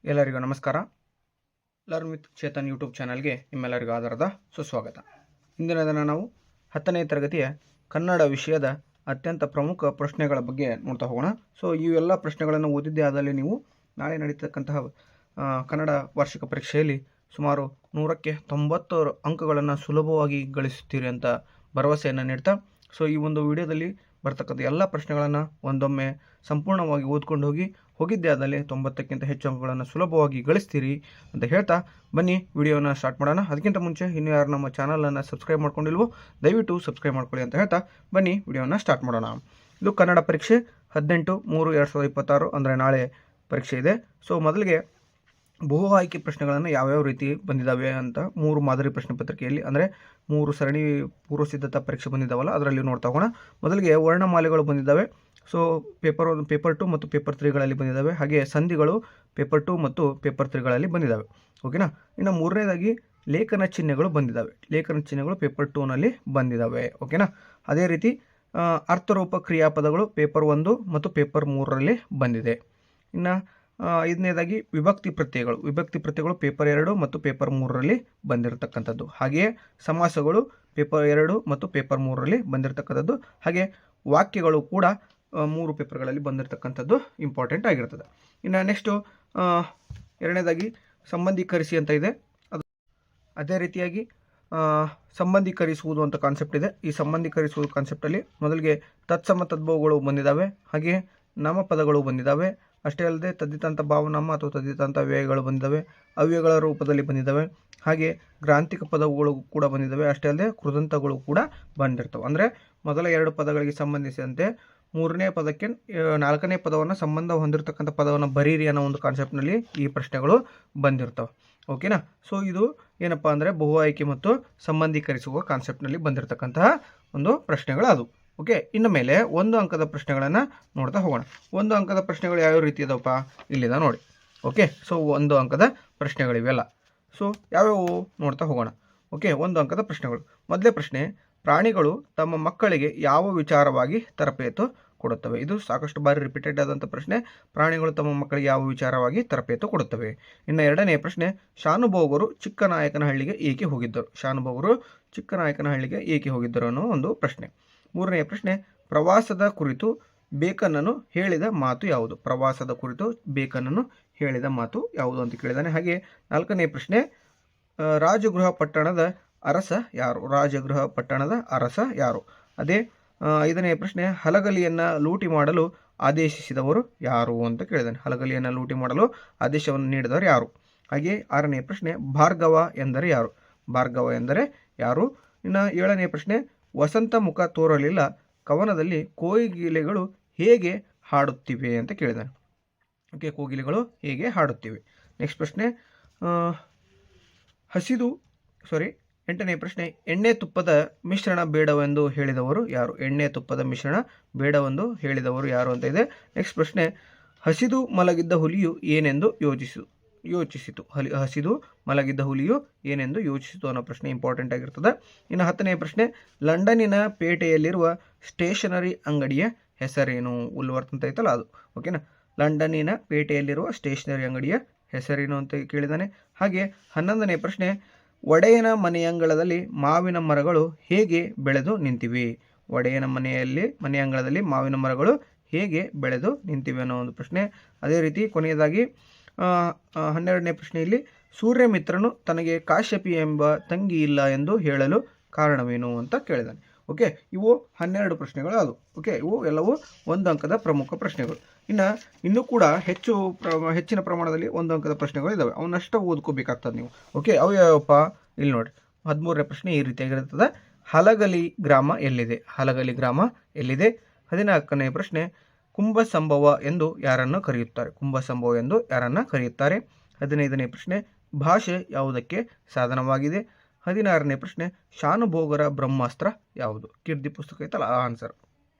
ಎಲ್ಲರಿಗೂ ನಮಸ್ಕಾರ. Learn with Chetan YouTube ಚಾನಲ್ಗೆ ನಿಮ್ಮೆಲ್ಲರಿಗೂ ಆಧಾರದ ಸುಸ್ವಾಗತ. ಇಂದಿನ ದಿನ ನಾವು 10ನೇ ತರಗತಿಯ ಕನ್ನಡ ವಿಷಯದ ಅತ್ಯಂತ ಪ್ರಮುಖ ಪ್ರಶ್ನೆಗಳ ಬಗ್ಗೆ ನೋಡ್ತಾ ಹೋಗೋಣ. ಸೊ ಈ ಎಲ್ಲ ಪ್ರಶ್ನೆಗಳನ್ನು ಓದಿದ್ದೇ ಆದಲ್ಲಿ ನೀವು ನಾಳೆ ನಡೀತಕ್ಕಂತಹ ಕನ್ನಡ ವಾರ್ಷಿಕ ಪರೀಕ್ಷೆಯಲ್ಲಿ ಸುಮಾರು 100ಕ್ಕೆ 90 ಅಂಕಗಳನ್ನು ಸುಲಭವಾಗಿ ಗಳಿಸುತ್ತೀರಿ ಅಂತ ಭರವಸೆಯನ್ನು ನೀಡ್ತಾ, ಸೊ ಈ ಒಂದು ವಿಡಿಯೋದಲ್ಲಿ ಬರ್ತಕ್ಕಂಥ ಎಲ್ಲ ಪ್ರಶ್ನೆಗಳನ್ನು ಒಂದೊಮ್ಮೆ ಸಂಪೂರ್ಣವಾಗಿ ಓದ್ಕೊಂಡು ಹೋಗಿದ್ದೇ ಆದಲ್ಲಿ 90ಕ್ಕಿಂತ ಹೆಚ್ಚು ಅಂಕಗಳನ್ನು ಸುಲಭವಾಗಿ ಗಳಿಸ್ತೀರಿ ಅಂತ ಹೇಳ್ತಾ ಬನ್ನಿ ವಿಡಿಯೋನ ಸ್ಟಾರ್ಟ್ ಮಾಡೋಣ. ಅದಕ್ಕಿಂತ ಮುಂಚೆ ಇನ್ನೂ ಯಾರು ನಮ್ಮ ಚಾನಲನ್ನು ಸಬ್ಸ್ಕ್ರೈಬ್ ಮಾಡ್ಕೊಂಡಿಲ್ವೋ ದಯವಿಟ್ಟು ಸಬ್ಸ್ಕ್ರೈಬ್ ಮಾಡ್ಕೊಳ್ಳಿ ಅಂತ ಹೇಳ್ತಾ ಬನ್ನಿ ವಿಡಿಯೋನ ಸ್ಟಾರ್ಟ್ ಮಾಡೋಣ. ಇದು ಕನ್ನಡ ಪರೀಕ್ಷೆ 18/3/2026 ಅಂದರೆ ನಾಳೆ ಪರೀಕ್ಷೆ ಇದೆ. ಸೊ ಮೊದಲಿಗೆ ಬಹು ಆಯ್ಕೆ ಪ್ರಶ್ನೆಗಳನ್ನು ಯಾವ್ಯಾವ ರೀತಿ ಬಂದಿದ್ದಾವೆ ಅಂತ 3 ಮಾದರಿ ಪ್ರಶ್ನೆ ಪತ್ರಿಕೆಯಲ್ಲಿ ಅಂದರೆ 3 ಸರಣಿ ಪೂರ್ವ ಸಿದ್ಧತಾ ಪರೀಕ್ಷೆ ಬಂದಿದ್ದಾವಲ್ಲ ಅದರಲ್ಲಿ ನೋಡ್ತಾ ಹೋಗೋಣ. ಮೊದಲಿಗೆ ವರ್ಣಮಾಲೆಗಳು ಬಂದಿದ್ದಾವೆ. ಸೊ ಪೇಪರ್ 2 ಮತ್ತು ಪೇಪರ್ 3ಗಳಲ್ಲಿ ಬಂದಿದ್ದಾವೆ. ಹಾಗೆ ಸಂಧಿಗಳು ಪೇಪರ್ 2 ಮತ್ತು ಪೇಪರ್ 3ಗಳಲ್ಲಿ ಬಂದಿದ್ದಾವೆ. ಓಕೆನಾ. ಇನ್ನು ಮೂರನೇದಾಗಿ ಲೇಖನ ಚಿಹ್ನೆಗಳು ಬಂದಿದ್ದಾವೆ. ಲೇಖನ ಚಿಹ್ನೆಗಳು ಪೇಪರ್ 2ನಲ್ಲಿ ಬಂದಿದ್ದಾವೆ. ಓಕೆನಾ. ಅದೇ ರೀತಿ ಅರ್ಥರೂಪ ಕ್ರಿಯಾಪದಗಳು ಪೇಪರ್ 1 ಮತ್ತು ಪೇಪರ್ 3ರಲ್ಲಿ ಬಂದಿದೆ. ಇನ್ನು 5ನೇದಾಗಿ ವಿಭಕ್ತಿ ಪ್ರತ್ಯಯಗಳು ಪೇಪರ್ 2 ಮತ್ತು ಪೇಪರ್ 3ರಲ್ಲಿ ಬಂದಿರತಕ್ಕಂಥದ್ದು. ಹಾಗೆಯೇ ಸಮಾಸಗಳು ಪೇಪರ್ 2 ಮತ್ತು ಪೇಪರ್ 3ರಲ್ಲಿ ಬಂದಿರತಕ್ಕಂಥದ್ದು. ಹಾಗೆ ವಾಕ್ಯಗಳು ಕೂಡ 3 ಪೇಪರ್ಗಳಲ್ಲಿ ಬಂದಿರತಕ್ಕಂಥದ್ದು ಇಂಪಾರ್ಟೆಂಟ್ ಆಗಿರ್ತದೆ. ಇನ್ನು ನೆಕ್ಸ್ಟು 2ನೇದಾಗಿ ಸಂಬಂಧೀಕರಿಸಿ ಅಂತ ಇದೆ. ಅದೇ ರೀತಿಯಾಗಿ ಸಂಬಂಧೀಕರಿಸುವುದು ಅಂತ ಕಾನ್ಸೆಪ್ಟ್ ಇದೆ. ಈ ಸಂಬಂಧೀಕರಿಸುವುದು ಕಾನ್ಸೆಪ್ಟಲ್ಲಿ ಮೊದಲಿಗೆ ತತ್ಸಮ ತದ್ಭವಗಳು ಬಂದಿದ್ದಾವೆ. ಹಾಗೆ ನಾಮಪದಗಳು ಬಂದಿದ್ದಾವೆ. ಅಷ್ಟೇ ಅಲ್ಲದೆ ತದ್ದಿತಾಂತ ಭಾವನಾಮ ಅಥವಾ ತದ್ದಿತಾಂತ ಅವ್ಯಯಗಳು ಬಂದಿದ್ದಾವೆ. ಅವ್ಯಯಗಳ ರೂಪದಲ್ಲಿ ಬಂದಿದ್ದಾವೆ. ಹಾಗೆ ಗ್ರಾಂಥಿಕ ಪದಗಳು ಕೂಡ ಬಂದಿದ್ದಾವೆ. ಅಷ್ಟೇ ಅಲ್ಲದೆ ಕೃದಂತಗಳು ಕೂಡ ಬಂದಿರ್ತವೆ. ಅಂದರೆ ಮೊದಲ 2 ಪದಗಳಿಗೆ ಸಂಬಂಧಿಸಿದಂತೆ 3ನೇ ಪದಕ್ಕೆ 4ನೇ ಪದವನ್ನು ಸಂಬಂಧ ಹೊಂದಿರತಕ್ಕಂಥ ಪದವನ್ನು ಬರೀರಿ ಅನ್ನೋ ಒಂದು ಕಾನ್ಸೆಪ್ಟ್ನಲ್ಲಿ ಈ ಪ್ರಶ್ನೆಗಳು ಬಂದಿರ್ತವೆ. ಓಕೆನಾ. ಸೊ ಇದು ಏನಪ್ಪ ಅಂದರೆ ಬಹು ಆಯ್ಕೆ ಮತ್ತು ಸಂಬಂಧೀಕರಿಸುವ ಕಾನ್ಸೆಪ್ಟ್ನಲ್ಲಿ ಬಂದಿರತಕ್ಕಂತಹ ಒಂದು ಪ್ರಶ್ನೆಗಳು ಅದು. ಓಕೆ. ಇನ್ನು ಮೇಲೆ 1 ಅಂಕದ ಪ್ರಶ್ನೆಗಳನ್ನು ನೋಡ್ತಾ ಹೋಗೋಣ. 1 ಅಂಕದ ಪ್ರಶ್ನೆಗಳು ಯಾವ್ಯಾವ ರೀತಿ ಇದಾವಪ್ಪ ಇಲ್ಲಿದೆ ನೋಡಿ. ಓಕೆ. ಸೊ 1 ಅಂಕದ ಪ್ರಶ್ನೆಗಳಿವೆಲ್ಲ. ಸೊ ಯಾವ್ಯಾವು ನೋಡ್ತಾ ಹೋಗೋಣ. ಓಕೆ. 1 ಅಂಕದ ಪ್ರಶ್ನೆಗಳು. ಮೊದಲೇ ಪ್ರಶ್ನೆ, ಪ್ರಾಣಿಗಳು ತಮ್ಮ ಮಕ್ಕಳಿಗೆ ಯಾವ ವಿಚಾರವಾಗಿ ತರಬೇತು ಕೊಡುತ್ತವೆ? ಇದು ಸಾಕಷ್ಟು ಬಾರಿ ರಿಪೀಟೆಡ್ ಆದಂಥ ಪ್ರಶ್ನೆ. ಪ್ರಾಣಿಗಳು ತಮ್ಮ ಮಕ್ಕಳಿಗೆ ಯಾವ ವಿಚಾರವಾಗಿ ತರಬೇತು ಕೊಡುತ್ತವೆ? ಇನ್ನು 2ನೇ ಪ್ರಶ್ನೆ, ಶಾನುಭೋಗರು ಚಿಕ್ಕನಾಯಕನಹಳ್ಳಿಗೆ ಏಕೆ ಹೋಗಿದ್ದರು ಅನ್ನೋ ಒಂದು ಪ್ರಶ್ನೆ. 3ನೇ ಪ್ರಶ್ನೆ, ಪ್ರವಾಸದ ಕುರಿತು ಬೇಕನ್ನನು ಹೇಳಿದ ಮಾತು ಯಾವುದು ಅಂತ ಕೇಳಿದಾನೆ. ಹಾಗೆ 4ನೇ ಪ್ರಶ್ನೆ, ರಾಜಗೃಹ ಪಟ್ಟಣದ ಅರಸ ಯಾರು? ಅದೇ 5ನೇ ಪ್ರಶ್ನೆ, ಹಲಗಲಿಯನ್ನು ಲೂಟಿ ಮಾಡಲು ಆದೇಶಿಸಿದವರು ಯಾರು ಅಂತ ಕೇಳಿದಾನೆ. ಹಲಗಲಿಯನ್ನು ಲೂಟಿ ಮಾಡಲು ಆದೇಶವನ್ನು ನೀಡಿದವರು ಯಾರು? ಹಾಗೆ 6ನೇ ಪ್ರಶ್ನೆ, ಭಾರ್ಗವ ಎಂದರೆ ಯಾರು? ಇನ್ನು 7ನೇ ಪ್ರಶ್ನೆ, ವಸಂತ ಮುಖ ತೋರಲಿಲ್ಲ ಕವನದಲ್ಲಿ ಕೋಗಿಲೆಗಳು ಹೇಗೆ ಹಾಡುತ್ತಿವೆ ಅಂತ ಕೇಳಿದಾನೆ. ಓಕೆ. ಕೋಗಿಲೆಗಳು ಹೇಗೆ ಹಾಡುತ್ತಿವೆ. ನೆಕ್ಸ್ಟ್ ಪ್ರಶ್ನೆ, 8ನೇ ಪ್ರಶ್ನೆ, ಎಣ್ಣೆ ತುಪ್ಪದ ಮಿಶ್ರಣ ಬೇಡವೆಂದು ಹೇಳಿದವರು ಯಾರು? ಅಂತ ಇದೆ. ನೆಕ್ಸ್ಟ್ ಪ್ರಶ್ನೆ, ಹಸಿದು ಮಲಗಿದ್ದ ಹುಲಿಯು ಏನೆಂದು ಯೋಚಿಸಿತು ಅನ್ನೋ ಪ್ರಶ್ನೆ ಇಂಪಾರ್ಟೆಂಟ್ ಆಗಿರ್ತದೆ. ಇನ್ನು 10ನೇ ಪ್ರಶ್ನೆ, ಲಂಡನ್ನಿನ ಪೇಟೆಯಲ್ಲಿರುವ ಸ್ಟೇಷನರಿ ಅಂಗಡಿಯ ಹೆಸರೇನು? ಉಲ್ವರ್ತ್ ಅಂತ ಐತಲ್ಲ ಅದು. ಓಕೆನಾ. ಲಂಡನ್ನಿನ ಪೇಟೆಯಲ್ಲಿರುವ ಸ್ಟೇಷನರಿ ಅಂಗಡಿಯ ಹೆಸರೇನು ಅಂತ ಕೇಳಿದಾನೆ. ಹಾಗೆ 11ನೇ ಪ್ರಶ್ನೆ, ಒಡೆಯನ ಮನೆಯಂಗಳದಲ್ಲಿ ಮಾವಿನ ಮರಗಳು ಹೇಗೆ ಬೆಳೆದು ನಿಂತಿವೆ? ಮನೆಯಂಗಳದಲ್ಲಿ ಮಾವಿನ ಮರಗಳು ಹೇಗೆ ಬೆಳೆದು ನಿಂತಿವೆ ಅನ್ನೋ ಒಂದು ಪ್ರಶ್ನೆ. ಅದೇ ರೀತಿ ಕೊನೆಯದಾಗಿ 12ನೇ ಪ್ರಶ್ನೆಯಲ್ಲಿ, ಸೂರ್ಯಮಿತ್ರನು ತನಗೆ ಕಾಶ್ಯಪಿ ಎಂಬ ತಂಗಿ ಇಲ್ಲ ಎಂದು ಹೇಳಲು ಕಾರಣವೇನು ಅಂತ ಕೇಳಿದಾನೆ. ಓಕೆ. ಇವು 12 ಪ್ರಶ್ನೆಗಳು ಅದು. ಓಕೆ. ಇವು ಎಲ್ಲವೂ 1 ಅಂಕದ ಪ್ರಮುಖ ಪ್ರಶ್ನೆಗಳು. ಇನ್ನೂ ಕೂಡ ಹೆಚ್ಚಿನ ಪ್ರಮಾಣದಲ್ಲಿ 1 ಅಂಕದ ಪ್ರಶ್ನೆಗಳು ಇದ್ದಾವೆ. ಅವನ್ನಷ್ಟು ಓದ್ಕೋಬೇಕಾಗ್ತದೆ ನೀವು. ಓಕೆ. ಅವು ಯಾವಪ್ಪ ಇಲ್ಲಿ ನೋಡಿ. 13ನೇ ಪ್ರಶ್ನೆ ಈ ರೀತಿಯಾಗಿರ್ತದೆ, ಹಲಗಲಿ ಗ್ರಾಮ ಎಲ್ಲಿದೆ? 14ನೇ ಪ್ರಶ್ನೆ, ಕುಂಭಸಂಭವ ಎಂದು ಯಾರನ್ನು ಕರೆಯುತ್ತಾರೆ? 15ನೇ ಪ್ರಶ್ನೆ, ಭಾಷೆ ಯಾವುದಕ್ಕೆ ಸಾಧನವಾಗಿದೆ? 16ನೇ ಪ್ರಶ್ನೆ, ಶಾನುಭೋಗರ ಬ್ರಹ್ಮಾಸ್ತ್ರ ಯಾವುದು? ಕೀರ್ತಿ ಪುಸ್ತಕ ಐತಲ್ಲ ಆ ಆನ್ಸರ್.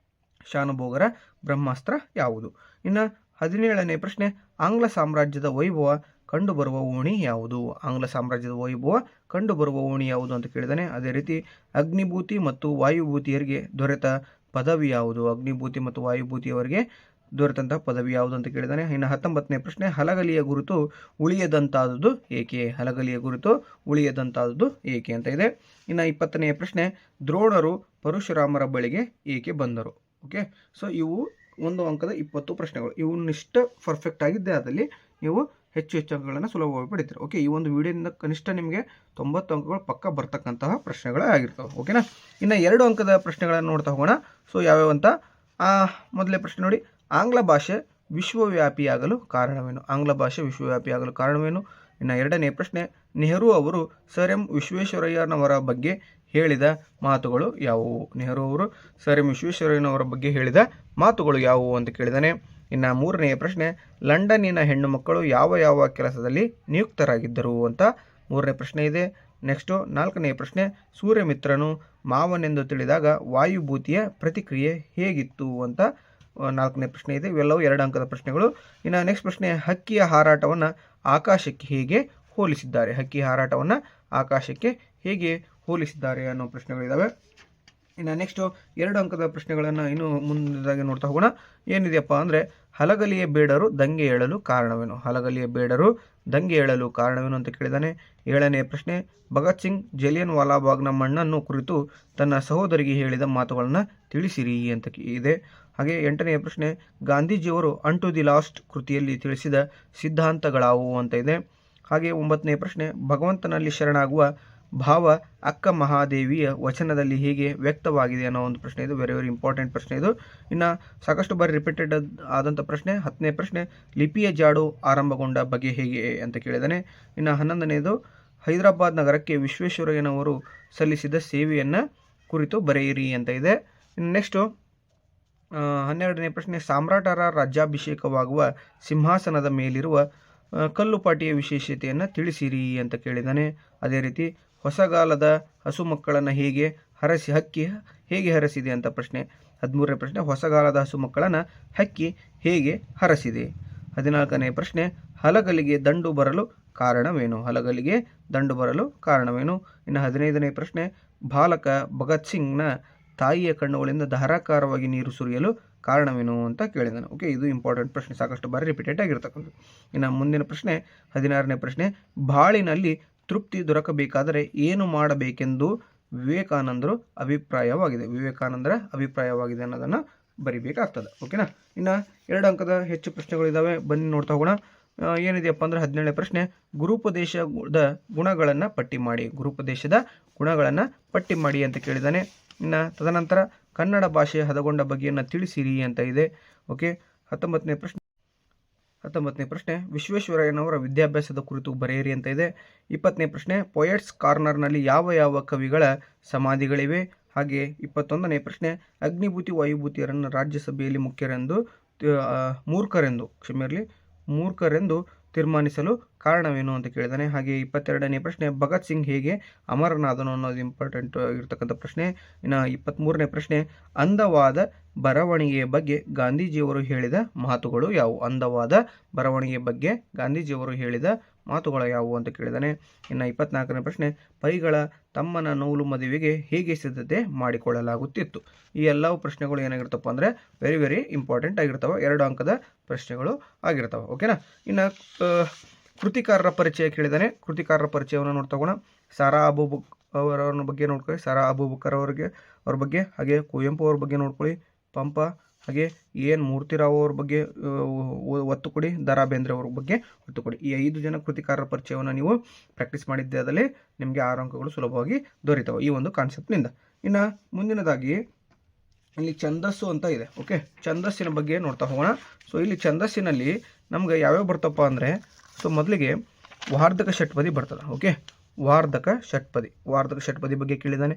ಶಾನುಭೋಗರ ಬ್ರಹ್ಮಾಸ್ತ್ರ ಯಾವುದು? ಇನ್ನು 17ನೇ ಪ್ರಶ್ನೆ, ಆಂಗ್ಲ ಸಾಮ್ರಾಜ್ಯದ ವೈಭವ ಕಂಡುಬರುವ ಓಣಿ ಯಾವುದು? ಅಂತ ಕೇಳಿದಾನೆ. ಅದೇ ರೀತಿ ಅಗ್ನಿಭೂತಿ ಮತ್ತು ವಾಯುಭೂತಿಯರಿಗೆ ದೊರೆತ ಪದವಿ ಯಾವುದು? ದೊರೆತಂತಹ ಪದವಿ ಯಾವುದು ಅಂತ ಕೇಳಿದ್ದಾನೆ. ಇನ್ನು 19ನೇ ಪ್ರಶ್ನೆ, ಹಲಗಲಿಯ ಗುರುತು ಉಳಿಯದಂತಾದುದು ಏಕೆ? ಹಲಗಲಿಯ ಗುರುತು ಉಳಿಯದಂತಾದುದು ಏಕೆ ಅಂತ ಇದೆ. ಇನ್ನು 20ನೇ ಪ್ರಶ್ನೆ, ದ್ರೋಣರು ಪರಶುರಾಮರ ಬಳಿಗೆ ಏಕೆ ಬಂದರು? ಓಕೆ, ಸೊ ಇವು 1 ಅಂಕದ 20 ಪ್ರಶ್ನೆಗಳು. ಇವನ್ನಿಷ್ಟ ಪರ್ಫೆಕ್ಟ್ ಆಗಿದ್ದೇ ಆದಲ್ಲಿ ನೀವು ಹೆಚ್ಚು ಅಂಕಗಳನ್ನು ಸುಲಭವಾಗಿ ಪಡಿತೀರಿ. ಓಕೆ, ಈ ಒಂದು ವಿಡಿಯೋದಿಂದ ಕನಿಷ್ಠ ನಿಮಗೆ 90 ಅಂಕಗಳು ಪಕ್ಕ ಬರ್ತಕ್ಕಂತಹ ಪ್ರಶ್ನೆಗಳೇ ಆಗಿರ್ತವೆ. ಓಕೆನಾ. ಇನ್ನು 2 ಅಂಕದ ಪ್ರಶ್ನೆಗಳನ್ನು ನೋಡ್ತಾ ಹೋಗೋಣ. ಸೊ ಯಾವ್ಯಾವ ಅಂತ ಮೊದಲೇ ಪ್ರಶ್ನೆ ನೋಡಿ, ಆಂಗ್ಲ ಭಾಷೆ ವಿಶ್ವವ್ಯಾಪಿಯಾಗಲು ಕಾರಣವೇನು? ಆಂಗ್ಲ ಭಾಷೆ ವಿಶ್ವವ್ಯಾಪಿಯಾಗಲು ಕಾರಣವೇನು? ಇನ್ನು 2ನೇ ಪ್ರಶ್ನೆ, ನೆಹರು ಅವರು ಸರ್ ಎಂ ವಿಶ್ವೇಶ್ವರಯ್ಯನವರ ಬಗ್ಗೆ ಹೇಳಿದ ಮಾತುಗಳು ಯಾವುವು? ನೆಹರು ಅವರು ಸರ್ ಎಂ ವಿಶ್ವೇಶ್ವರಯ್ಯನವರ ಬಗ್ಗೆ ಹೇಳಿದ ಮಾತುಗಳು ಯಾವುವು ಅಂತ ಕೇಳಿದ್ದಾನೆ. ಇನ್ನು 3ನೇ ಪ್ರಶ್ನೆ, ಲಂಡನ್ನಿನ ಹೆಣ್ಣು ಮಕ್ಕಳು ಯಾವ ಯಾವ ಕೆಲಸದಲ್ಲಿ ನಿಯುಕ್ತರಾಗಿದ್ದರು ಅಂತ 3ನೇ ಪ್ರಶ್ನೆ ಇದೆ. ನೆಕ್ಸ್ಟು 4ನೇ ಪ್ರಶ್ನೆ, ಸೂರ್ಯಮಿತ್ರನು ಮಾವನೆಂದು ತಿಳಿದಾಗ ವಾಯುಭೂತಿಯ ಪ್ರತಿಕ್ರಿಯೆ ಹೇಗಿತ್ತು ಅಂತ 4ನೇ ಪ್ರಶ್ನೆ ಇದೆ. ಇವೆಲ್ಲವೂ 2 ಅಂಕದ ಪ್ರಶ್ನೆಗಳು. ಇನ್ನು ನೆಕ್ಸ್ಟ್ ಪ್ರಶ್ನೆ, ಹಕ್ಕಿಯ ಹಾರಾಟವನ್ನು ಆಕಾಶಕ್ಕೆ ಹೇಗೆ ಹೋಲಿಸಿದ್ದಾರೆ? ಹಕ್ಕಿಯ ಹಾರಾಟವನ್ನು ಆಕಾಶಕ್ಕೆ ಹೇಗೆ ಹೋಲಿಸಿದ್ದಾರೆ ಅನ್ನೋ ಪ್ರಶ್ನೆಗಳಿದ್ದಾವೆ. ಇನ್ನು ನೆಕ್ಸ್ಟು 2 ಅಂಕದ ಪ್ರಶ್ನೆಗಳನ್ನು ಇನ್ನು ಮುಂದಿನದಾಗಿ ನೋಡ್ತಾ ಹೋಗೋಣ. ಏನಿದೆಯಪ್ಪ ಅಂದರೆ, ಹಲಗಲಿಯ ಬೇಡರು ದಂಗೆ ಏಳಲು ಕಾರಣವೇನು? ಹಲಗಲಿಯ ಬೇಡರು ದಂಗೆ ಏಳಲು ಕಾರಣವೇನು ಅಂತ ಕೇಳಿದ್ದಾನೆ. 7ನೇ ಪ್ರಶ್ನೆ, ಭಗತ್ ಸಿಂಗ್ ಜಲಿಯನ್ ವಾಲಾಬಾಗ್ನ ಮಣ್ಣನ್ನು ಕುರಿತು ತನ್ನ ಸಹೋದರಿಗೆ ಹೇಳಿದ ಮಾತುಗಳನ್ನು ತಿಳಿಸಿರಿ ಅಂತ ಇದೆ. ಹಾಗೆ 8ನೇ ಪ್ರಶ್ನೆ, ಗಾಂಧೀಜಿಯವರು ಅಂಟು ದಿ ಲಾಸ್ಟ್ ಕೃತಿಯಲ್ಲಿ ತಿಳಿಸಿದ ಸಿದ್ಧಾಂತಗಳಾವುವು ಅಂತ ಇದೆ. ಹಾಗೆ 9ನೇ ಪ್ರಶ್ನೆ, ಭಗವಂತನಲ್ಲಿ ಶರಣಾಗುವ ಭಾವ ಅಕ್ಕ ಮಹಾದೇವಿಯ ವಚನದಲ್ಲಿ ಹೇಗೆ ವ್ಯಕ್ತವಾಗಿದೆ ಅನ್ನೋ ಒಂದು ಪ್ರಶ್ನೆ ಇದು. ವೆರಿ ವೆರಿ ಇಂಪಾರ್ಟೆಂಟ್ ಪ್ರಶ್ನೆ ಇದು. ಇನ್ನು ಸಾಕಷ್ಟು ಬಾರಿ ರಿಪೀಟೆಡ್ ಆದಂಥ ಪ್ರಶ್ನೆ. 10ನೇ ಪ್ರಶ್ನೆ, ಲಿಪಿಯ ಜಾಡು ಆರಂಭಗೊಂಡ ಬಗೆ ಹೇಗೆ ಅಂತ ಕೇಳಿದ್ದಾನೆ. ಇನ್ನು 11ನೇದು, ಹೈದರಾಬಾದ್ ನಗರಕ್ಕೆ ವಿಶ್ವೇಶ್ವರಯ್ಯನವರು ಸಲ್ಲಿಸಿದ ಸೇವೆಯನ್ನು ಕುರಿತು ಬರೆಯಿರಿ ಅಂತ ಇದೆ. ಇನ್ನು ನೆಕ್ಸ್ಟು 12ನೇ ಪ್ರಶ್ನೆ, ಸಾಮ್ರಾಟರ ರಾಜ್ಯಾಭಿಷೇಕವಾಗುವ ಸಿಂಹಾಸನದ ಮೇಲಿರುವ ಕಲ್ಲುಪಾಟಿಯ ವಿಶೇಷತೆಯನ್ನು ತಿಳಿಸಿರಿ ಅಂತ ಕೇಳಿದ್ದಾನೆ. ಅದೇ ರೀತಿ ಹೊಸಗಾಲದ ಹಸು ಮಕ್ಕಳನ್ನು ಹಕ್ಕಿ ಹೇಗೆ ಹರಸಿದೆ ಅಂತ ಪ್ರಶ್ನೆ. 13ನೇ ಪ್ರಶ್ನೆ, ಹೊಸಗಾಲದ ಹಸು ಮಕ್ಕಳನ್ನು ಹಕ್ಕಿ ಹೇಗೆ ಹರಸಿದೆ. 14ನೇ ಪ್ರಶ್ನೆ, ಹಲಗಲಿಗೆ ದಂಡು ಬರಲು ಕಾರಣವೇನು? ಹಲಗಲಿಗೆ ದಂಡು ಬರಲು ಕಾರಣವೇನು? ಇನ್ನು 15ನೇ ಪ್ರಶ್ನೆ, ಬಾಲಕ ಭಗತ್ ಸಿಂಗ್ನ ತಾಯಿಯ ಕಣ್ಣುಗಳಿಂದ ಧಾರಾಕಾರವಾಗಿ ನೀರು ಸುರಿಯಲು ಕಾರಣವೇನು ಅಂತ ಕೇಳಿದ್ದಾನೆ. ಓಕೆ, ಇದು ಇಂಪಾರ್ಟೆಂಟ್ ಪ್ರಶ್ನೆ, ಸಾಕಷ್ಟು ಬಾರಿ ರಿಪೀಟೆಡ್ ಆಗಿರ್ತಕ್ಕಂಥದ್ದು. ಇನ್ನು ಮುಂದಿನ ಪ್ರಶ್ನೆ 16ನೇ ಪ್ರಶ್ನೆ, ಬಾಳಿನಲ್ಲಿ ತೃಪ್ತಿ ದೊರಕಬೇಕಾದರೆ ಏನು ಮಾಡಬೇಕೆಂದು ವಿವೇಕಾನಂದರ ಅಭಿಪ್ರಾಯವಾಗಿದೆ ಅನ್ನೋದನ್ನು ಬರಿಬೇಕಾಗ್ತದೆ. ಓಕೆನಾ. ಇನ್ನು 2 ಅಂಕದ ಹೆಚ್ಚು ಪ್ರಶ್ನೆಗಳಿದ್ದಾವೆ, ಬನ್ನಿ ನೋಡ್ತಾ ಹೋಗೋಣ. ಏನಿದೆಯಪ್ಪ ಅಂದರೆ 17ನೇ ಪ್ರಶ್ನೆ, ಗುರುಪದೇಶದ ಗುಣಗಳನ್ನು ಪಟ್ಟಿ ಮಾಡಿ. ಗುರುಪದೇಶದ ಗುಣಗಳನ್ನು ಪಟ್ಟಿ ಮಾಡಿ ಅಂತ ಕೇಳಿದ್ದಾನೆ. ಇನ್ನು ತದನಂತರ ಕನ್ನಡ ಭಾಷೆಯ ಹದಗೊಂಡ ಬಗೆಯನ್ನು ತಿಳಿಸಿರಿ ಅಂತ ಇದೆ. ಓಕೆ, 19ನೇ ಪ್ರಶ್ನೆ, ವಿಶ್ವೇಶ್ವರಯ್ಯನವರ ವಿದ್ಯಾಭ್ಯಾಸದ ಕುರಿತು ಬರೆಯಿರಿ ಅಂತ ಇದೆ. 20ನೇ ಪ್ರಶ್ನೆ, ಪೊಯೆಟ್ಸ್ ಕಾರ್ನರ್ನಲ್ಲಿ ಯಾವ ಯಾವ ಕವಿಗಳ ಸಮಾಧಿಗಳಿವೆ. ಹಾಗೆ 21ನೇ ಪ್ರಶ್ನೆ, ಅಗ್ನಿಭೂತಿ ವಾಯುಭೂತಿಯರನ್ನು ರಾಜ್ಯಸಭೆಯಲ್ಲಿ ಮೂರ್ಖರೆಂದು ತೀರ್ಮಾನಿಸಲು ಕಾರಣವೇನು ಅಂತ ಕೇಳಿದ್ದಾನೆ. ಹಾಗೆ 22ನೇ ಪ್ರಶ್ನೆ, ಭಗತ್ ಸಿಂಗ್ ಹೇಗೆ ಅಮರನಾದನು ಅನ್ನೋದು ಇಂಪಾರ್ಟೆಂಟ್ ಆಗಿರ್ತಕ್ಕಂಥ ಪ್ರಶ್ನೆ. ಇನ್ನು 23ನೇ ಪ್ರಶ್ನೆ, ಅಂದವಾದ ಬರವಣಿಗೆಯ ಬಗ್ಗೆ ಗಾಂಧೀಜಿಯವರು ಹೇಳಿದ ಮಾತುಗಳು ಯಾವುವು? ಅಂದವಾದ ಬರವಣಿಗೆಯ ಬಗ್ಗೆ ಗಾಂಧೀಜಿಯವರು ಹೇಳಿದ ಮಾತುಗಳು ಯಾವುವು ಅಂತ ಕೇಳಿದ್ದಾನೆ. ಇನ್ನು 24ನೇ ಪ್ರಶ್ನೆ, ಪೈಗಳ ತಮ್ಮನ ನೂಲು ಮದುವೆಗೆ ಹೇಗೆ ಸಿದ್ಧತೆ ಮಾಡಿಕೊಳ್ಳಲಾಗುತ್ತಿತ್ತು? ಈ ಎಲ್ಲವೂ ಪ್ರಶ್ನೆಗಳು ಏನಾಗಿರ್ತಪ್ಪ ಅಂದರೆ ವೆರಿ ವೆರಿ ಇಂಪಾರ್ಟೆಂಟ್ ಆಗಿರ್ತವೆ, 2 ಅಂಕದ ಪ್ರಶ್ನೆಗಳು ಆಗಿರ್ತವೆ. ಓಕೆನಾ. ಇನ್ನು ಕೃತಿಕಾರರ ಪರಿಚಯ ಕೇಳಿದ್ದಾನೆ. ಕೃತಿಕಾರರ ಪರಿಚಯವನ್ನು ನೋಡ್ತಗೋಣ. ಸಾರಾ ಅಬೂಬಕ್ ಅವರ ಬಗ್ಗೆ ನೋಡ್ಕೊಳ್ಳಿ, ಸಾರಾ ಅಬೂಬಕರ್ ಅವ್ರ ಬಗ್ಗೆ. ಹಾಗೆ ಕುವೆಂಪು ಅವ್ರ ಬಗ್ಗೆ ನೋಡ್ಕೊಳ್ಳಿ, ಪಂಪ. ಹಾಗೆ ಎನ್ ಮೂರ್ತಿರಾವ್ ಅವ್ರ ಬಗ್ಗೆ ಒತ್ತು ಕೊಡಿ, ದ ರಾ ಬೇಂದ್ರೆ ಅವ್ರ ಬಗ್ಗೆ ಒತ್ತು ಕೊಡಿ. ಈ 5 ಜನ ಕೃತಿಕಾರರ ಪರಿಚಯವನ್ನು ನೀವು ಪ್ರಾಕ್ಟೀಸ್ ಮಾಡಿದ್ದೆ ಅದರಲ್ಲಿ ನಿಮಗೆ 6 ಅಂಕಗಳು ಸುಲಭವಾಗಿ ದೊರೀತವೆ ಈ ಒಂದು ಕಾನ್ಸೆಪ್ಟ್ನಿಂದ. ಇನ್ನು ಮುಂದಿನದಾಗಿ ಇಲ್ಲಿ ಛಂದಸ್ಸು ಅಂತ ಇದೆ. ಓಕೆ, ಛಂದಸ್ಸಿನ ಬಗ್ಗೆ ನೋಡ್ತಾ ಹೋಗೋಣ. ಸೊ ಇಲ್ಲಿ ಛಂದಸ್ಸಿನಲ್ಲಿ ನಮ್ಗೆ ಯಾವ್ಯಾವ ಬರ್ತಪ್ಪ ಅಂದರೆ, ಸೊ ಮೊದಲಿಗೆ ವಾರ್ಧಕ ಷಟ್ಪದಿ ಬರ್ತದೆ. ಓಕೆ, ವಾರ್ಧಕ ಷಟ್ಪದಿ ಬಗ್ಗೆ ಕೇಳಿದ್ದಾನೆ.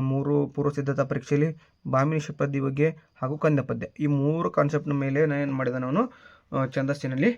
3 ಪೂರ್ವ ಸಿದ್ಧತಾ ಪರೀಕ್ಷೆಯಲ್ಲಿ ಭಾಮಿನಿ ಷಟ್ಪದಿ ಬಗ್ಗೆ ಹಾಗೂ ಕಂದ ಪದ್ಯ, ಈ 3 ಕಾನ್ಸೆಪ್ಟ್ನ ಮೇಲೆ ಏನು ಮಾಡಿದಾನೆ ಅವನು ಛಂದಸ್ಸಿನಲ್ಲಿ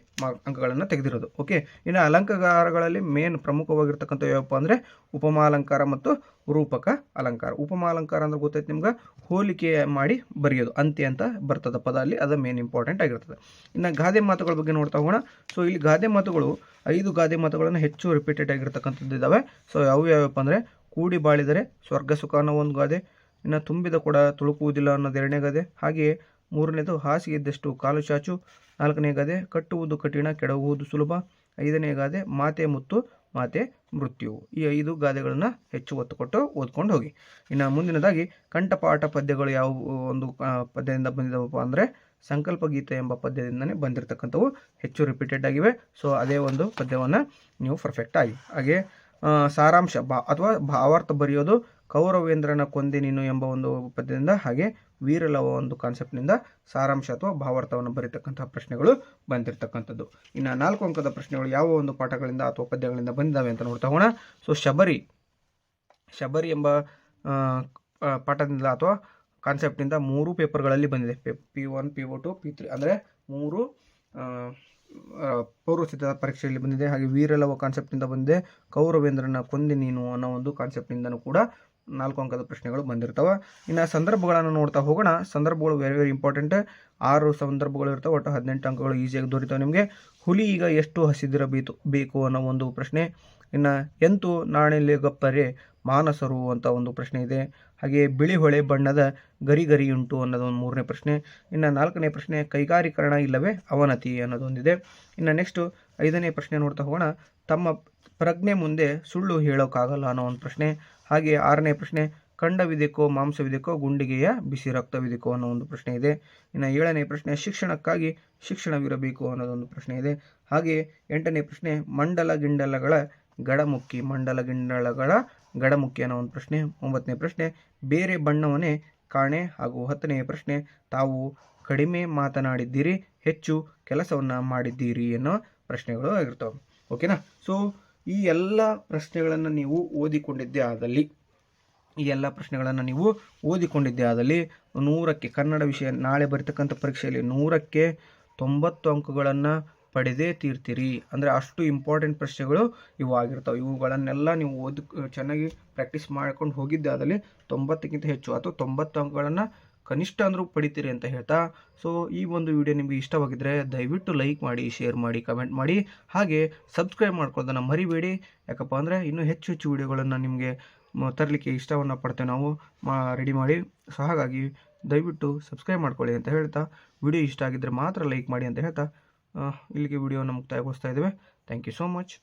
ಅಂಕಗಳನ್ನು ತೆಗೆದಿರೋದು. ಓಕೆ, ಇನ್ನು ಅಲಂಕಾರಗಳಲ್ಲಿ ಮೇನ್ ಪ್ರಮುಖವಾಗಿರ್ತಕ್ಕಂಥ ಯಾವಪ್ಪ ಅಂದರೆ ಉಪಮಾಲಂಕಾರ ಮತ್ತು ರೂಪಕ ಅಲಂಕಾರ. ಉಪಮಾಲಂಕಾರ ಅಂದ್ರೆ ಗೊತ್ತೈತೆ ನಿಮ್ಗೆ, ಹೋಲಿಕೆ ಮಾಡಿ ಬರೆಯೋದು, ಅಂತ್ಯ ಅಂತ ಬರ್ತದೆ ಪದ ಅಲ್ಲಿ, ಅದು ಮೇನ್ ಇಂಪಾರ್ಟೆಂಟ್ ಆಗಿರ್ತದೆ. ಇನ್ನು ಗಾದೆ ಮಾತುಗಳ ಬಗ್ಗೆ ನೋಡ್ತಾ ಹೋಗೋಣ. ಸೊ ಇಲ್ಲಿ ಗಾದೆ ಮಾತುಗಳು 5 ಗಾದೆ ಮಾತುಗಳನ್ನು ಹೆಚ್ಚು ರಿಪೀಟೆಡ್ ಆಗಿರ್ತಕ್ಕಂಥದ್ದು ಇದ್ದಾವೆ. ಸೊ ಯಾವ್ಯಾವಪ್ಪ ಅಂದರೆ, ಕೂಡಿ ಬಾಳಿದರೆ ಸ್ವರ್ಗ ಸುಖ ಅನ್ನೋ ಒಂದು ಗಾದೆ, ಇನ್ನು ತುಂಬಿದ ಕೊಡ ತುಳುಕುವುದಿಲ್ಲ ಅನ್ನೋದು 2ನೇ ಗಾದೆ, ಹಾಗೆಯೇ ಮೂರನೇದು ಹಾಸಿಗೆ ಇದ್ದಷ್ಟು ಕಾಲು ಚಾಚು. 4ನೇ ಗಾದೆ ಕಟ್ಟುವುದು ಕಠಿಣ ಕೆಡವುವುದು ಸುಲಭ. 5ನೇ ಗಾದೆ ಮಾತೆ ಮುತ್ತು ಮಾತೆ ಮೃತ್ಯು. ಈ 5 ಗಾದೆಗಳನ್ನು ಹೆಚ್ಚು ಒತ್ತು ಕೊಟ್ಟು ಓದ್ಕೊಂಡು ಹೋಗಿ. ಇನ್ನು ಮುಂದಿನದಾಗಿ ಕಂಠಪಾಠ ಪದ್ಯಗಳು ಯಾವ ಒಂದು ಪದ್ಯದಿಂದ ಬಂದಿದ್ದಾವಪ್ಪ ಅಂದರೆ ಸಂಕಲ್ಪ ಗೀತೆ ಎಂಬ ಪದ್ಯದಿಂದನೇ ಬಂದಿರತಕ್ಕಂಥವು ಹೆಚ್ಚು ರಿಪೀಟೆಡ್ ಆಗಿವೆ. ಸೊ ಅದೇ ಒಂದು ಪದ್ಯವನ್ನು ನೀವು ಪರ್ಫೆಕ್ಟ್ ಆಗಿ. ಹಾಗೆ ಸಾರಾಂಶ ಅಥವಾ ಭಾವಾರ್ಥ ಬರೆಯೋದು ಕೌರವೇಂದ್ರನ ಕೊಂದೆ ನೀನು ಎಂಬ ಒಂದು ಪದ್ಯದಿಂದ, ಹಾಗೆ ವೀರಲವ ಒಂದು ಕಾನ್ಸೆಪ್ಟ್ನಿಂದ ಸಾರಾಂಶ ಅಥವಾ ಭಾವಾರ್ಥವನ್ನು ಬರೀತಕ್ಕಂತಹ ಪ್ರಶ್ನೆಗಳು ಬಂದಿರತಕ್ಕಂಥದ್ದು. ಇನ್ನು 4 ಅಂಕದ ಪ್ರಶ್ನೆಗಳು ಯಾವ ಒಂದು ಪಾಠಗಳಿಂದ ಅಥವಾ ಪದ್ಯಗಳಿಂದ ಬಂದಿದ್ದಾವೆ ಅಂತ ನೋಡ್ತಾ ಹೋಗೋಣ. ಸೊ ಶಬರಿ ಎಂಬ ಪಾಠದಿಂದ ಅಥವಾ ಕಾನ್ಸೆಪ್ಟಿಂದ 3 ಪೇಪರ್ಗಳಲ್ಲಿ ಬಂದಿದೆ. P1, P2, P3 ಅಂದರೆ 3 ಪೂರ್ವ ಸಿದ್ಧತಾ ಪರೀಕ್ಷೆಯಲ್ಲಿ ಬಂದಿದೆ. ಹಾಗೆ ವೀರಲವ ಕಾನ್ಸೆಪ್ಟಿಂದ ಬಂದಿದೆ. ಕೌರವೇಂದ್ರನ ಕೊಂದೆ ನೀನು ಅನ್ನೋ ಒಂದು ಕಾನ್ಸೆಪ್ಟ್ನಿಂದನೂ ಕೂಡ 4 ಅಂಕದ ಪ್ರಶ್ನೆಗಳು ಬಂದಿರ್ತವೆ. ಇನ್ನು ಸಂದರ್ಭಗಳನ್ನು ನೋಡ್ತಾ ಹೋಗೋಣ. ಸಂದರ್ಭಗಳು ವೆರಿ ವೆರಿ ಇಂಪಾರ್ಟೆಂಟ್. 6 ಸಂದರ್ಭಗಳು ಇರ್ತವೆ. ಒಟ್ಟು 18 ಅಂಕಗಳು ಈಸಿಯಾಗಿ ದೊರೀತಾವೆ ನಿಮಗೆ. ಹುಲಿ ಈಗ ಎಷ್ಟು ಹಸಿದಿರಬೇಕು ಅನ್ನೋ ಒಂದು ಪ್ರಶ್ನೆ. ಇನ್ನು ಎಂತು ನಾಣೆಲೆಗಪ್ಪರೆ ಮಾನಸರು ಅಂತ ಒಂದು ಪ್ರಶ್ನೆ ಇದೆ. ಹಾಗೆ ಬಿಳಿ ಹೊಳೆ ಬಣ್ಣದ ಗರಿಗರಿಯುಂಟು ಅನ್ನೋದು ಒಂದು 3ನೇ ಪ್ರಶ್ನೆ. ಇನ್ನು 4ನೇ ಪ್ರಶ್ನೆ ಕೈಗಾರೀಕರಣ ಇಲ್ಲವೇ ಅವನತಿ ಅನ್ನೋದೊಂದಿದೆ. ಇನ್ನು ನೆಕ್ಸ್ಟು 5ನೇ ಪ್ರಶ್ನೆ ನೋಡ್ತಾ ಹೋಗೋಣ. ತಮ್ಮ ಪ್ರಜ್ಞೆ ಮುಂದೆ ಸುಳ್ಳು ಹೇಳೋಕ್ಕಾಗಲ್ಲ ಅನ್ನೋ ಒಂದು ಪ್ರಶ್ನೆ. ಹಾಗೆ 6ನೇ ಪ್ರಶ್ನೆ ಖಂಡವಿದೆಕೋ ಮಾಂಸವಿದೆಕೋ ಗುಂಡಿಗೆಯ ಬಿಸಿ ರಕ್ತವಿದೆಕೋ ಅನ್ನೋ ಒಂದು ಪ್ರಶ್ನೆ ಇದೆ. ಇನ್ನು 7ನೇ ಪ್ರಶ್ನೆ ಶಿಕ್ಷಣಕ್ಕಾಗಿ ಶಿಕ್ಷಣವಿರಬೇಕು ಅನ್ನೋದೊಂದು ಪ್ರಶ್ನೆ ಇದೆ. ಹಾಗೆ 8ನೇ ಪ್ರಶ್ನೆ ಮಂಡಲಗಳ ಗಡಮುಕ್ಕಿ ಅನ್ನೋ ಒಂದು ಪ್ರಶ್ನೆ. 9ನೇ ಪ್ರಶ್ನೆ ಬೇರೆ ಬಣ್ಣವನ್ನೇ ಕಾಣೆ. ಹಾಗೂ 10ನೇ ಪ್ರಶ್ನೆ ತಾವು ಕಡಿಮೆ ಮಾತನಾಡಿದ್ದೀರಿ ಹೆಚ್ಚು ಕೆಲಸವನ್ನು ಮಾಡಿದ್ದೀರಿ ಅನ್ನೋ ಪ್ರಶ್ನೆಗಳು ಆಗಿರ್ತವೆ. ಓಕೆನಾ. ಸೊ ಈ ಎಲ್ಲ ಪ್ರಶ್ನೆಗಳನ್ನು ನೀವು ಓದಿಕೊಂಡಿದ್ದೇ ಆದಲ್ಲಿ 100ಕ್ಕೆ ಕನ್ನಡ ವಿಷಯ ನಾಳೆ ಬರೀತಕ್ಕಂಥ ಪರೀಕ್ಷೆಯಲ್ಲಿ 100ಕ್ಕೆ 90 ಅಂಕಗಳನ್ನು ಪಡೆದೇ ತೀರ್ತೀರಿ. ಅಂದರೆ ಅಷ್ಟು ಇಂಪಾರ್ಟೆಂಟ್ ಪ್ರಶ್ನೆಗಳು ಇವು ಆಗಿರ್ತವೆ. ಇವುಗಳನ್ನೆಲ್ಲ ನೀವು ಚೆನ್ನಾಗಿ ಪ್ರಾಕ್ಟೀಸ್ ಮಾಡ್ಕೊಂಡು ಹೋಗಿದ್ದೆ ಆದಲ್ಲಿ 90ಕ್ಕಿಂತ ಹೆಚ್ಚು ಅಥವಾ 90 ಅಂಕಗಳನ್ನು ಕನಿಷ್ಠ ಅಂದರೂ ಪಡಿತೀರಿ ಅಂತ ಹೇಳ್ತಾ, ಸೊ ಈ ಒಂದು ವಿಡಿಯೋ ನಿಮಗೆ ಇಷ್ಟವಾಗಿದ್ದರೆ ದಯವಿಟ್ಟು ಲೈಕ್ ಮಾಡಿ, ಶೇರ್ ಮಾಡಿ, ಕಮೆಂಟ್ ಮಾಡಿ, ಹಾಗೆ ಸಬ್ಸ್ಕ್ರೈಬ್ ಮಾಡ್ಕೊಳ್ಳೋದನ್ನು ಮರಿಬೇಡಿ. ಯಾಕಪ್ಪ ಅಂದರೆ ಇನ್ನೂ ಹೆಚ್ಚು ವಿಡಿಯೋಗಳನ್ನು ನಿಮಗೆ ತರಲಿಕ್ಕೆ ಇಷ್ಟವನ್ನು ಪಡ್ತೇವೆ ನಾವು ರೆಡಿ ಮಾಡಿ. ಸೊ ಹಾಗಾಗಿ ದಯವಿಟ್ಟು ಸಬ್ಸ್ಕ್ರೈಬ್ ಮಾಡ್ಕೊಳ್ಳಿ ಅಂತ ಹೇಳ್ತಾ, ವಿಡಿಯೋ ಇಷ್ಟ ಆಗಿದ್ದರೆ ಮಾತ್ರ ಲೈಕ್ ಮಾಡಿ ಅಂತ ಹೇಳ್ತಾ ಇಲ್ಲಿಗೆ ವಿಡಿಯೋನ ಮುಕ್ತಾಯಗೊಳಿಸ್ತಾ ಇದ್ದೇವೆ. Thank you so much.